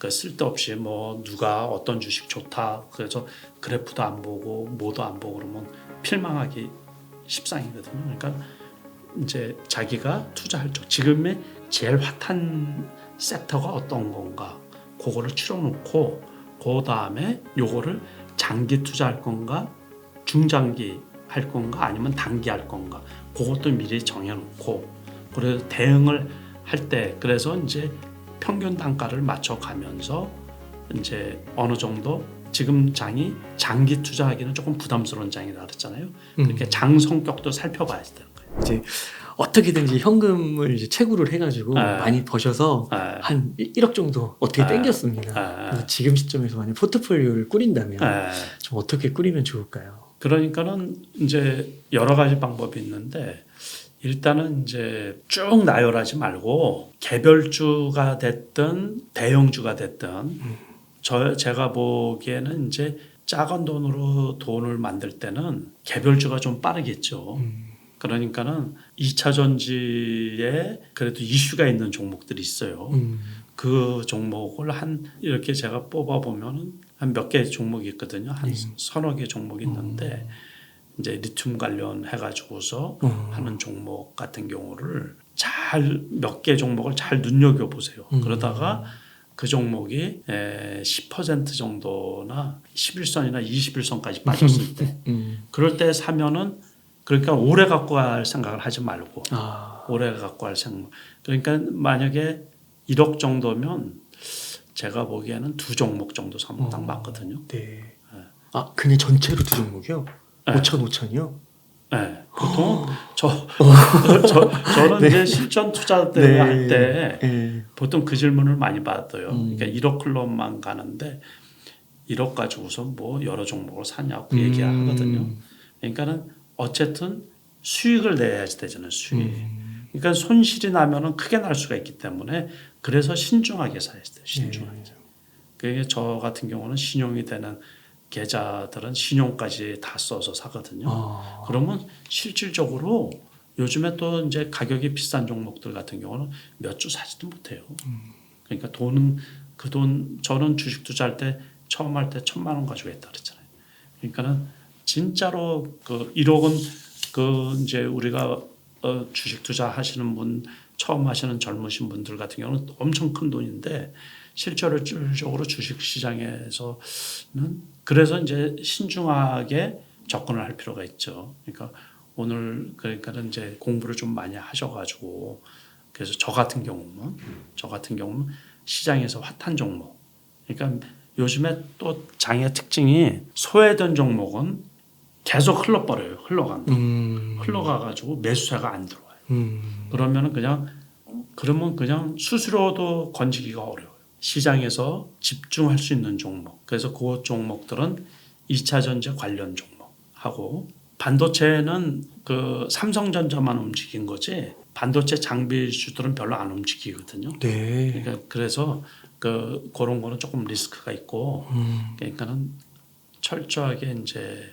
그 쓸데없이 뭐 누가 어떤 주식 좋다 그래서 그래프도 안 보고 뭐도 안 보고 그러면 필망하기 십상이거든요. 그러니까 이제 자기가 투자할 쪽 지금의 제일 핫한 섹터가 어떤 건가 그거를 추려놓고 그 다음에 요거를 장기 투자할 건가 중장기 할 건가 아니면 단기 할 건가 그것도 미리 정해놓고 그래서 대응을 할 때 그래서 이제 평균 단가를 맞춰가면서 이제 어느 정도 지금 장이 장기 투자하기는 조금 부담스러운 장이라 그랬잖아요. 그렇게 장 성격도 살펴봐야 되는 거예요. 이제 어떻게든지 현금을 이제 채굴을 해가지고 많이 버셔서 한 1억 정도 어떻게 땡겼습니다. 그래서 지금 시점에서 만약 포트폴리오를 꾸린다면 좀 어떻게 꾸리면 좋을까요? 그러니까는 이제 여러 가지 방법이 있는데 일단은 이제 쭉 나열하지 말고 개별주가 됐든 대형주가 됐든 제가 보기에는 이제 작은 돈으로 돈을 만들 때는 개별주가 좀 빠르겠죠. 그러니까는 2차 전지에 그래도 이슈가 있는 종목들이 있어요. 그 종목을 한 이렇게 제가 뽑아 보면은 한 몇 개 종목이 있거든요. 한 서너 개 종목이 있는데 이제 리튬 관련 해가지고서 하는 종목 같은 경우를 잘 몇 개 종목을 잘 눈여겨 보세요. 그러다가 그 종목이 10% 정도나 11선이나 21선까지 빠졌을 때 그럴 때 사면은 그러니까 오래 갖고 갈 생각을 하지 말고 오래 갖고 갈 생각. 그러니까 만약에 1억 정도면 제가 보기에는 2종목 정도 사면 딱 맞거든요. 네. 아 그냥 전체로 2종목이요? 5천 5천이요? 네, 보통 저는 이제 실전 투자 때 할 때 보통 그 질문을 많이 받아요. 그러니까 1억 클럽만 가는데 1억 가지고서 뭐 여러 종목을 사냐고 얘기하거든요. 그러니까는 어쨌든 수익을 내야지 되잖아요. 수익. 그러니까 손실이 나면은 크게 날 수가 있기 때문에 그래서 신중하게 사야 돼요. 신중하게. 그게 저 같은 경우는 신용이 되는 계좌들은 신용까지 다 써서 사거든요. 그러면 실질적으로 요즘에 또 이제 가격이 비싼 종목들 같은 경우는 몇 주 사지도 못해요. 그러니까 돈은 그 돈 저는 주식 투자할 때 처음 할 때 1,000만 원 가지고 했다 그랬잖아요. 그러니까는 진짜로 그 1억은 그 이제 우리가 주식 투자 하시는 분 처음 하시는 젊으신 분들 같은 경우는 엄청 큰 돈인데 실질적으로 주식 시장에서는 그래서 이제 신중하게 접근을 할 필요가 있죠. 그러니까 오늘 그러니까는 이제 공부를 좀 많이 하셔가지고 그래서 저 같은 경우는 시장에서 핫한 종목. 그러니까 요즘에 또 장의 특징이 소외된 종목은 계속 흘러버려요. 흘러가가지고 매수세가 안 들어와요. 그러면 그냥 수수료도 건지기가 어려워요. 시장에서 집중할 수 있는 종목. 그래서 그 종목들은 2차 전지 관련 종목하고 반도체는 그 삼성전자만 움직인 거지 반도체 장비주들은 별로 안 움직이거든요. 네. 그러니까 그래서 그런 거는 조금 리스크가 있고 그러니까는 철저하게 이제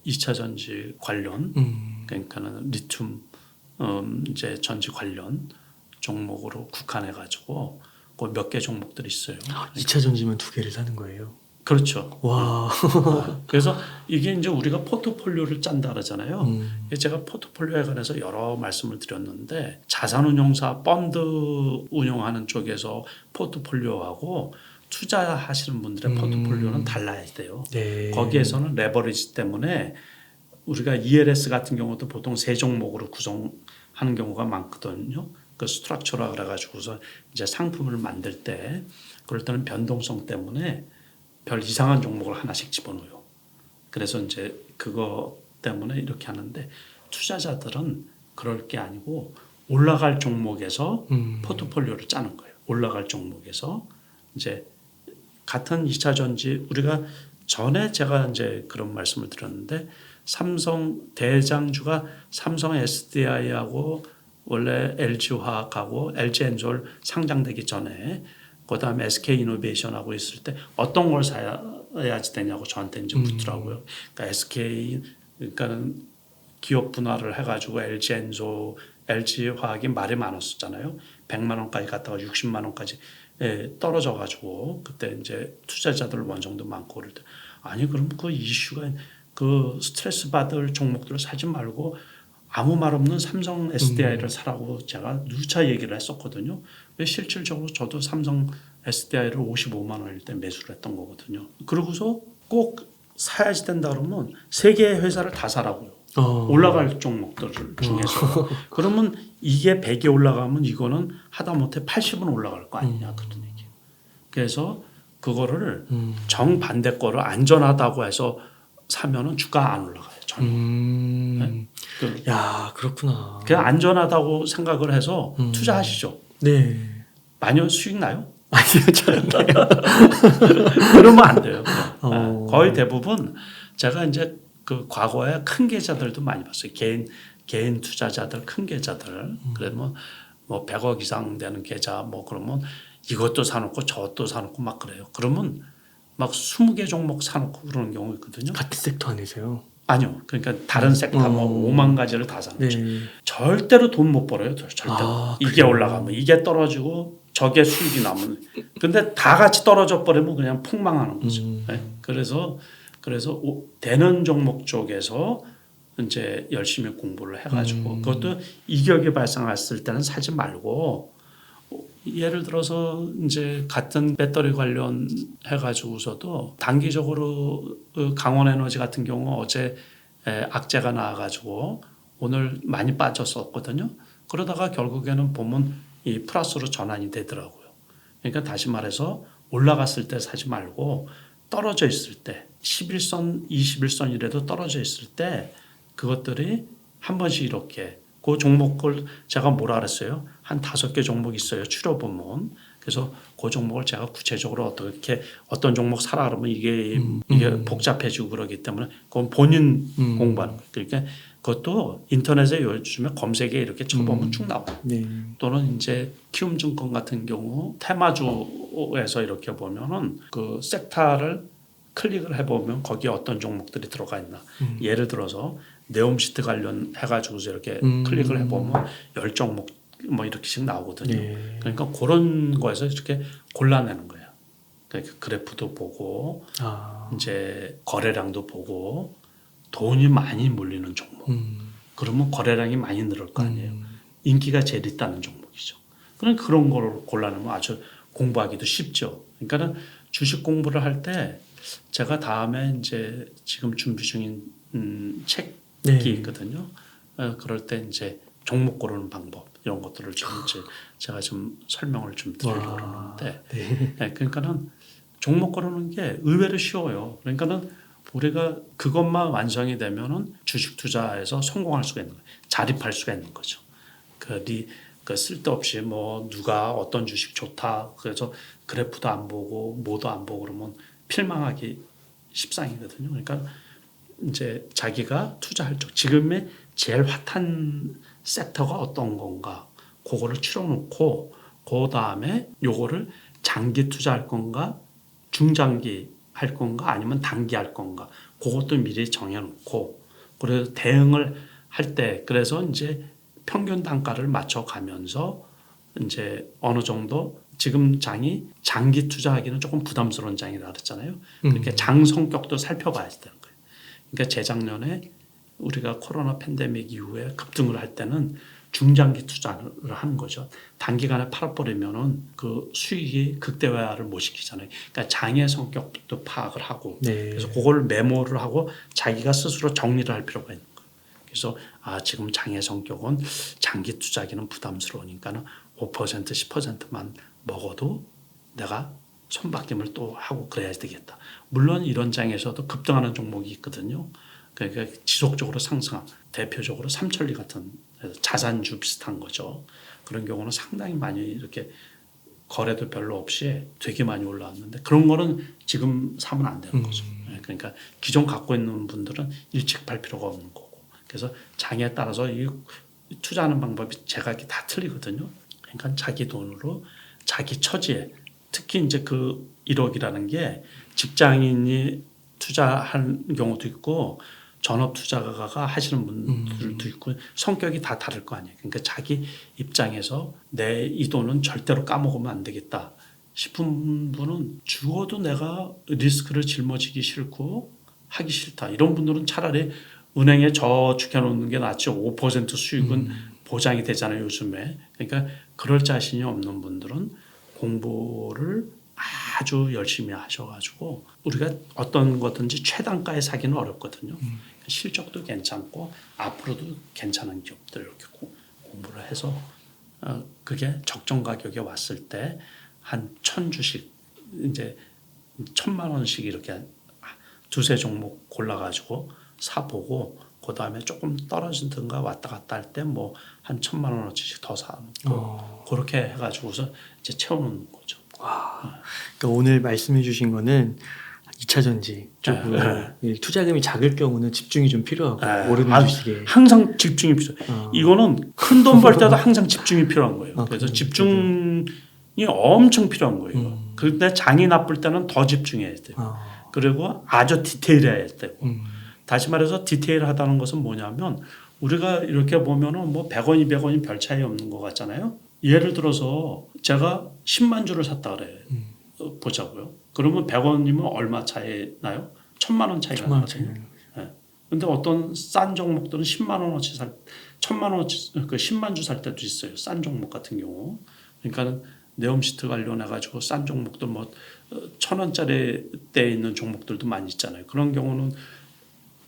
2차 전지 관련 그러니까는 리튬 이제 전지 관련 종목으로 국한해 가지고 그 몇 개 종목들이 있어요. 2차 전지면 2개를 사는 거예요? 그렇죠. 와. 그래서 이게 이제 우리가 포트폴리오를 짠다 그러잖아요. 제가 포트폴리오에 관해서 여러 말씀을 드렸는데 자산운용사 펀드 운용하는 쪽에서 포트폴리오하고 투자하시는 분들의 포트폴리오는 달라야 돼요. 네. 거기에서는 레버리지 때문에 우리가 ELS 같은 경우도 보통 3종목으로 구성하는 경우가 많거든요. 그 스트럭처라 그래가지고서 이제 상품을 만들 때 그럴 때는 변동성 때문에 별 이상한 종목을 하나씩 집어넣어요. 그래서 이제 그거 때문에 이렇게 하는데 투자자들은 그럴 게 아니고 올라갈 종목에서 포트폴리오를 짜는 거예요. 올라갈 종목에서 이제 같은 2차 전지 우리가 전에 제가 이제 그런 말씀을 드렸는데 삼성 대장주가 삼성 SDI하고 원래 LG화학하고 LG엔솔 상장되기 전에 그다음에 SK이노베이션하고 있을 때 어떤 걸 사야지 되냐고 저한테 이제 묻더라고요. 그러니까 SK 그러니까는 기업 분할을 해가지고 LG엔솔, LG화학이 말이 많았었잖아요. 100만 원까지 갔다가 60만 원까지 떨어져 가지고 그때 이제 투자자들 원성도 많고 그럴 때 아니 그럼 그 이슈가 그 스트레스 받을 종목들을 사지 말고 아무 말 없는 삼성 SDI를 사라고 제가 누차 얘기를 했었거든요. 실질적으로 저도 삼성 SDI를 55만 원일 때 매수를 했던 거거든요. 그러고서 꼭 사야지 된다 그러면 세 개의 회사를 다 사라고요. 올라갈 종목들 중에서. 그러면 이게 100이 올라가면 이거는 하다못해 80은 올라갈 거 아니냐 그런 얘기. 그래서 그거를 정반대 거를 안전하다고 해서 사면은 주가 안 올라가요. 전혀. 네? 야 그렇구나. 그냥 안전하다고 생각을 해서 투자하시죠. 네. 많이 수익 나요? 아니요, 저는 그러면 안 돼요. 거의 대부분 제가 이제 그 과거에 큰 계좌들도 많이 봤어요. 개인 투자자들 큰 계좌들. 그러면 뭐 100억 이상 되는 계좌 뭐 그러면 이것도 사놓고 저것도 사놓고 막 그래요. 그러면 막 20개 종목 사놓고 그러는 경우 있거든요. 같은 섹터 안에서요? 아니요. 그러니까 다른 섹터 뭐 5만 가지를 다 사는 거죠. 네. 절대로 돈 못 벌어요. 절대로. 이게 올라가면 이게 떨어지고 저게 수익이 나면 근데 다 같이 떨어져 버리면 그냥 폭망하는 거죠. 네. 그래서 되는 종목 쪽에서 이제 열심히 공부를 해가지고 그것도 이격이 발생했을 때는 사지 말고 예를 들어서 이제 같은 배터리 관련 해가지고서도 단기적으로 강원에너지 같은 경우 어제 악재가 나와가지고 오늘 많이 빠졌었거든요. 그러다가 결국에는 보면 이 플러스로 전환이 되더라고요. 그러니까 다시 말해서 올라갔을 때 사지 말고 떨어져 있을 때 11선, 21선이라도 떨어져 있을 때 그것들이 한 번씩 이렇게 그 종목을 제가 뭐라 그랬어요? 한 5개 종목 있어요. 추려보면. 그래서 그 종목을 제가 구체적으로 어떻게 어떤 종목 사라 그러면 이게 복잡해지고 그러기 때문에 그건 본인 공부하는 거예요. 그러니까 그것도 인터넷에 요즘에 검색에 이렇게 쳐보면 쭉 나와요. 네. 또는 이제 키움증권 같은 경우 테마주에서 이렇게 보면은 그 섹터를 클릭을 해보면 거기에 어떤 종목들이 들어가 있나. 예를 들어서 네옴시트 관련 해가지고서 이렇게 클릭을 해보면 10종목 뭐 이렇게씩 나오거든요. 네. 그러니까 그런 거에서 이렇게 골라내는 거예요. 그러니까 그래프도 보고 이제 거래량도 보고 돈이 많이 몰리는 종목. 그러면 거래량이 많이 늘을 거 아니에요. 인기가 제일 있다는 종목이죠. 그러니까 그런 걸 골라내면 아주 공부하기도 쉽죠. 그러니까는 주식 공부를 할 때 제가 다음에 이제 지금 준비 중인 책이 있거든요. 그럴 때 이제 종목 고르는 방법 이런 것들을 좀 이제 제가 좀 설명을 좀 드리려고 그러는데, 그러니까는 종목 고르는 게 의외로 쉬워요. 그러니까는 우리가 그것만 완성이 되면은 주식 투자에서 성공할 수가 있는 거예요. 자립할 수가 있는 거죠. 그 쓸데없이 뭐 누가 어떤 주식 좋다 그래서 그래프도 안 보고 뭐도 안 보고 그러면 필망하기 십상이거든요. 그러니까 이제 자기가 투자할 쪽 지금의 제일 핫한 섹터가 어떤 건가 그거를 추려놓고 그 다음에 요거를 장기 투자할 건가 중장기 할 건가 아니면 단기 할 건가 그것도 미리 정해놓고 그래서 대응을 할 때 그래서 이제 평균 단가를 맞춰가면서 이제 어느 정도 지금 장이 장기 투자하기는 조금 부담스러운 장이라 그랬잖아요. 그렇게 장 성격도 살펴봐야 되는 거예요. 그러니까 재작년에 우리가 코로나 팬데믹 이후에 급등을 할 때는 중장기 투자를 하는 거죠. 단기간에 팔아버리면은 그 수익이 극대화를 못 시키잖아요. 그러니까 장의 성격도 파악을 하고 그래서 그걸 메모를 하고 자기가 스스로 정리를 할 필요가 있는 거예요. 그래서 지금 장의 성격은 장기 투자하기는 부담스러우니까는 5% 10%만 먹어도 내가 손바뀜을 또 하고 그래야 되겠다. 물론 이런 장에서도 급등하는 종목이 있거든요. 그러니까 지속적으로 상승한 대표적으로 삼천리 같은 자산주 비슷한 거죠. 그런 경우는 상당히 많이 이렇게 거래도 별로 없이 되게 많이 올라왔는데 그런 거는 지금 사면 안 되는 거죠. 그러니까 기존 갖고 있는 분들은 일찍 팔 필요가 없는 거고. 그래서 장에 따라서 이 투자하는 방법이 제각기 다 틀리거든요. 그러니까 자기 돈으로 자기 처지에 특히 이제 그 1억이라는 게 직장인이 투자하는 경우도 있고 전업 투자가가 하시는 분들도 있고 성격이 다 다를 거 아니에요. 그러니까 자기 입장에서 내 이 돈은 절대로 까먹으면 안 되겠다. 싶은 분은 죽어도 내가 리스크를 짊어지기 싫고 하기 싫다. 이런 분들은 차라리 은행에 저축해 놓는 게 낫죠. 5% 수익은 보장이 되잖아요, 요즘에. 그러니까 그럴 자신이 없는 분들은 공부를 아주 열심히 하셔가지고 우리가 어떤 거든지 최단가에 사기는 어렵거든요. 실적도 괜찮고 앞으로도 괜찮은 기업들 이렇게 공부를 해서 그게 적정 가격에 왔을 때 한 1,000주씩 이제 1,000만 원씩 이렇게 두세 종목 골라가지고 사보고 그 다음에 조금 떨어지든가 왔다 갔다 할 때 뭐 한 1,000만 원어치씩 더 사놓고 그렇게 해가지고서 이제 채워놓는 거죠. 와, 그러니까 오늘 말씀해주신 거는 2차 전지 쪽으로 투자금이 작을 경우는 집중이 좀 필요하고 오르는 주식에 항상 집중이 필요해요. 이거는 큰 돈 벌 때도 항상 집중이 필요한 거예요. 그래서 집중이 엄청 필요한 거예요. 그런데 장이 나쁠 때는 더 집중해야 돼요. 그리고 아주 디테일해야 되고 다시 말해서 디테일하다는 것은 뭐냐면 우리가 이렇게 보면은 뭐 100원, 200원이 별 차이 없는 것 같잖아요. 예를 들어서 제가 10만 주를 샀다 그래. 보자고요. 그러면 100원이면 얼마 차이 나요? 1,000만 원 차이가 나거든요. 근데 어떤 싼 종목들은 10만 원어치 1,000만 원어치 그 10만 주 살 때도 있어요. 싼 종목 같은 경우. 그러니까 네옴시트 관련해 가지고 싼 종목들 뭐 1,000원짜리 때 있는 종목들도 많이 있잖아요. 그런 경우는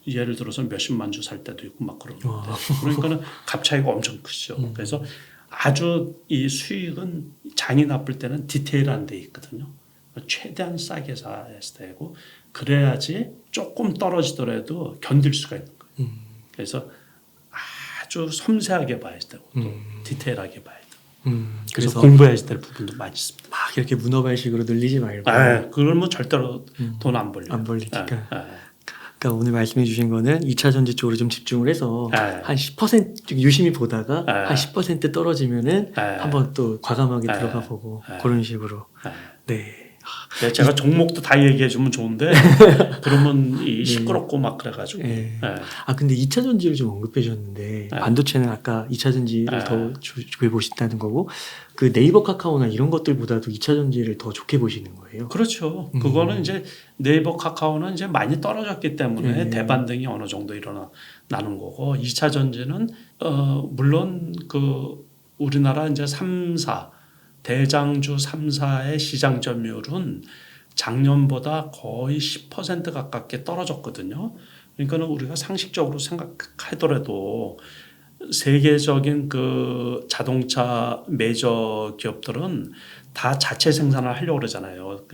예를 들어서 몇십만 주 살 때도 있고 막 그러는데 그러니까는 값 차이가 엄청 크죠. 그래서 아주 이 수익은 장이 나쁠 때는 디테일한 데 있거든요. 최대한 싸게 사야 되고 그래야지 조금 떨어지더라도 견딜 수가 있는 거예요. 그래서 아주 섬세하게 봐야 되고 또 디테일하게 봐야 되고 그래서 공부해야 될 부분도 많이 있습니다. 막 이렇게 문어발식으로 늘리지 말고 그러면 절대로 돈 안 벌려요. 안 벌리니까. 그러니까 오늘 말씀해 주신 거는 2차 전지 쪽으로 좀 집중을 해서 한 10% 유심히 보다가 한 10% 떨어지면은 한번 또 과감하게 들어가 보고 그런 식으로. 네. 제가 종목도 다 얘기해 주면 좋은데 그러면 시끄럽고 막 그래가지고. 근데 2차 전지를 좀 언급해 주셨는데 반도체는 아까 2차 전지를 더 좋게 보신다는 거고 그 네이버 카카오나 이런 것들보다도 2차 전지를 더 좋게 보시는 거예요? 그렇죠. 그거는 이제 네이버 카카오는 이제 많이 떨어졌기 때문에 대반등이 어느 정도 일어나는 거고 2차 전지는 물론 그 우리나라 이제 3사 대장주 3사의 시장 점유율은 작년보다 거의 10% 가깝게 떨어졌거든요. 그러니까는 우리가 상식적으로 생각하더라도 세계적인 그 자동차 메이저 기업들은 다 자체 생산을 하려고 그러잖아요.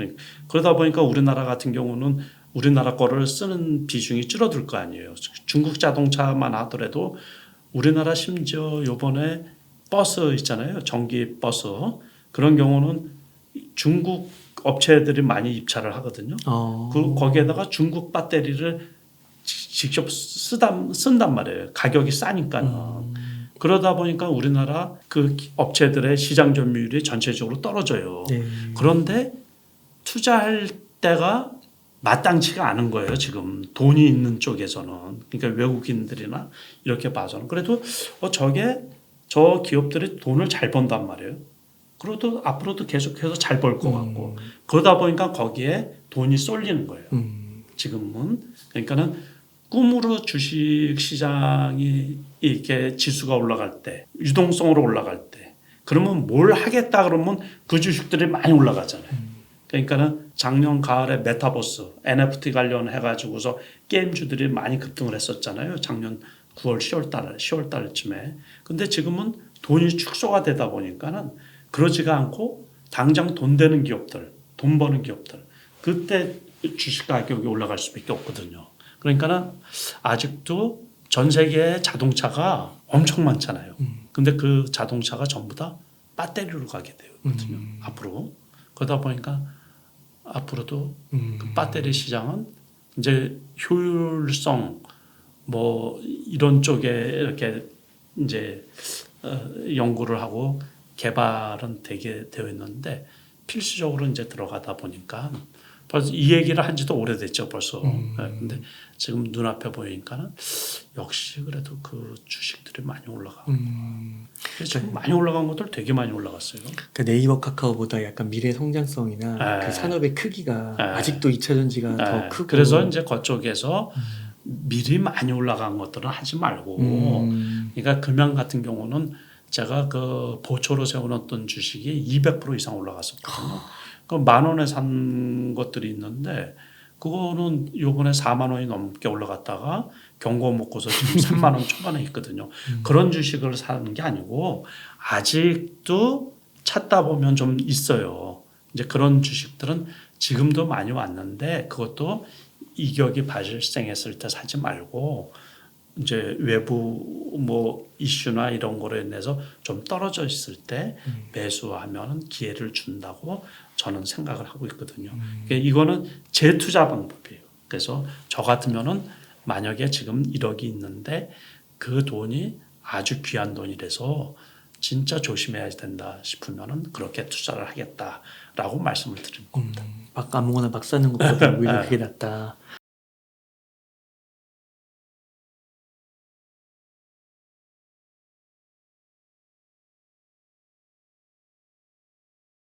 그러다 보니까 우리나라 같은 경우는 우리나라 거를 쓰는 비중이 줄어들 거 아니에요. 중국 자동차만 하더라도 우리나라 심지어 요번에 버스 있잖아요. 전기 버스. 그런 경우는 중국 업체들이 많이 입찰을 하거든요. 거기에다가 중국 배터리를 직접 쓴단 말이에요. 가격이 싸니까는. 그러다 보니까 우리나라 그 업체들의 시장 점유율이 전체적으로 떨어져요. 그런데 투자할 때가 마땅치가 않은 거예요. 지금 돈이 있는 쪽에서는. 그러니까 외국인들이나 이렇게 봐서는. 그래도 저 기업들이 돈을 잘 번단 말이에요. 그래도 앞으로도 계속해서 잘 벌 것 같고 그러다 보니까 거기에 돈이 쏠리는 거예요. 지금은 그러니까는 꿈으로 주식 시장이 이렇게 지수가 올라갈 때 유동성으로 올라갈 때 그러면 뭘 하겠다 그러면 그 주식들이 많이 올라가잖아요. 그러니까는 작년 가을에 메타버스 NFT 관련해 가지고서 게임주들이 많이 급등을 했었잖아요. 작년 9월 10월 달쯤에. 근데 지금은 돈이 축소가 되다 보니까는 그러지가 않고 당장 돈 되는 기업들, 돈 버는 기업들 그때 주식 가격이 올라갈 수밖에 없거든요. 그러니까는 아직도 전 세계에 자동차가 엄청 많잖아요. 근데 그 자동차가 전부 다 배터리로 가게 되거든요. 앞으로. 그러다 보니까 앞으로도 그 배터리 시장은 이제 효율성 뭐 이런 쪽에 이렇게 이제 연구를 하고 개발은 되게 되어 있는데 필수적으로 이제 들어가다 보니까 벌써 이 얘기를 한 지도 오래됐죠 벌써. 근데 지금 눈앞에 보이니까는 역시 그래도 그 주식들이 많이 올라가고 지금 많이 올라간 것들 되게 많이 올라갔어요. 그러니까 네이버 카카오보다 약간 미래 성장성이나 그 산업의 크기가 아직도 2차 전지가 더 크고 그래서 이제 그쪽에서 미리 많이 올라간 것들은 하지 말고 그러니까 금양 같은 경우는 제가 그 보초로 세워놨던 주식이 200% 이상 올라갔었거든요. 그 10,000원에 산 것들이 있는데 그거는 요번에 4만 원이 넘게 올라갔다가 경고 먹고서 지금 3만 원 초반에 있거든요. 그런 주식을 사는 게 아니고 아직도 찾다 보면 좀 있어요. 이제 그런 주식들은 지금도 많이 왔는데 그것도 이격이 발생했을 때 사지 말고 이제 외부 뭐 이슈나 이런 거로 인해서 좀 떨어져 있을 때 매수하면 기회를 준다고 저는 생각을 하고 있거든요. 그러니까 이거는 제 투자 방법이에요. 그래서 저 같으면은 만약에 지금 1억이 있는데 그 돈이 아주 귀한 돈이라서 진짜 조심해야 된다 싶으면은 그렇게 투자를 하겠다라고 말씀을 드린 겁니다. 아무거나 막 사는 것보다 오히려 그게 낫다.